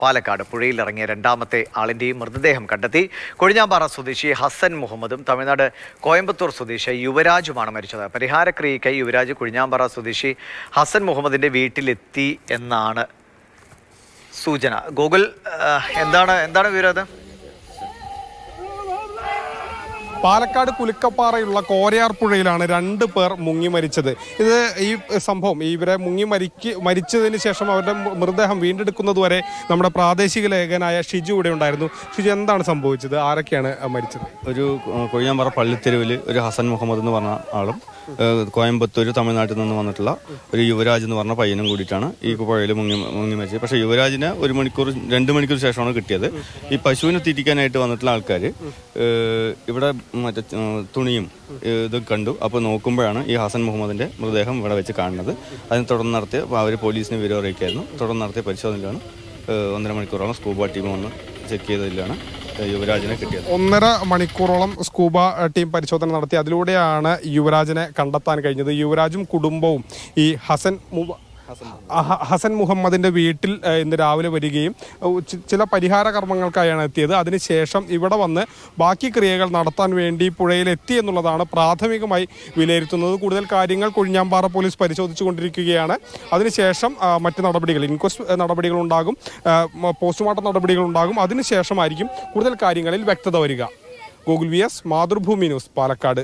പാലക്കാട് പുഴയിലിറങ്ങിയ രണ്ടാമത്തെ ആളിൻ്റെയും മൃതദേഹം കണ്ടെത്തി. കൊഴിഞ്ഞാമ്പാറ സ്വദേശി ഹസൻ മുഹമ്മദും തമിഴ്നാട് കോയമ്പത്തൂർ സ്വദേശി യുവരാജുമാണ് മരിച്ചത്. പരിഹാരക്രിയയ്ക്കായി യുവരാജ് കൊഴിഞ്ഞാമ്പാറ സ്വദേശി ഹസൻ മുഹമ്മദിന്റെ വീട്ടിലെത്തി എന്നാണ് സൂചന. ഗൂഗിൾ എന്താണ് വിവരം? പാലക്കാട് കുലുക്കപ്പാറയുള്ള കോരയാർ പുഴയിലാണ് 2 പേർ മുങ്ങി മരിച്ചത്. ഈ സംഭവം ഇവരെ മരിച്ചതിന് ശേഷം അവരുടെ മൃതദേഹം വീണ്ടെടുക്കുന്നതുവരെ നമ്മുടെ പ്രാദേശിക ലേഖനായ ഷിജു ഇവിടെ ഉണ്ടായിരുന്നു. ഷിജു, എന്താണ് സംഭവിച്ചത്? ആരൊക്കെയാണ് മരിച്ചത്? ഒരു കൊഴിഞ്ഞാമ്പാറ പള്ളിത്തെരുവിൽ ഒരു ഹസൻ മുഹമ്മദ് എന്ന് പറഞ്ഞ ആളും കോയമ്പത്തൂർ തമിഴ്നാട്ടിൽ നിന്ന് വന്നിട്ടുള്ള ഒരു യുവരാജ് എന്ന് പറഞ്ഞ പയ്യനും കൂടിയിട്ടാണ് ഈ പുഴയിൽ മുങ്ങി മരിച്ചത്. പക്ഷേ യുവരാജിന് 2 മണിക്കൂർ ശേഷമാണ് കിട്ടിയത്. ഈ പശുവിനെ തീറ്റിക്കാനായിട്ട് വന്നിട്ടുള്ള ആൾക്കാർ ഇവിടെ മറ്റേ തുണിയും ഇതും കണ്ടു. അപ്പോൾ നോക്കുമ്പോഴാണ് ഈ ഹസൻ മുഹമ്മദിന്റെ മൃതദേഹം ഇവിടെ വെച്ച് കാണുന്നത്. അതിനെ തുടർന്ന് നടത്തിയ അവർ പോലീസിനെ വിവരം അറിയിക്കായിരുന്നു. തുടർന്ന് നടത്തിയ പരിശോധനയിലാണ് 1.5 മണിക്കൂറോളം സ്കൂബ ടീം വന്ന് ചെക്ക് ചെയ്തതിലാണ് യുവരാജിനെ കിട്ടിയത്. 1.5 മണിക്കൂറോളം സ്കൂബ ടീം പരിശോധന നടത്തി. അതിലൂടെയാണ് യുവരാജിനെ കണ്ടെത്താൻ കഴിഞ്ഞത്. യുവരാജും കുടുംബവും ഈ ഹസൻ മുഹമ്മദിന്റെ വീട്ടിൽ ഇന്ന് രാവിലെ വരികയും ചില പരിഹാര കർമ്മങ്ങൾക്കായാണ് എത്തിയത്. അതിനുശേഷം ഇവിടെ വന്ന് ബാക്കി ക്രിയകൾ നടത്താൻ വേണ്ടി പുഴയിലെത്തി എന്നുള്ളതാണ് പ്രാഥമികമായി വിലയിരുത്തുന്നത്. കൂടുതൽ കാര്യങ്ങൾ കൊഴിഞ്ഞാമ്പാറ പോലീസ് പരിശോധിച്ചു കൊണ്ടിരിക്കുകയാണ്. അതിനുശേഷം മറ്റ് നടപടികൾ, ഇൻക്വസ്റ്റ് നടപടികളുണ്ടാകും, പോസ്റ്റ്മോർട്ടം നടപടികളുണ്ടാകും. അതിനുശേഷമായിരിക്കും കൂടുതൽ കാര്യങ്ങളിൽ വ്യക്തത വരിക. Google VS, Mathrubhumi news, Palakkad.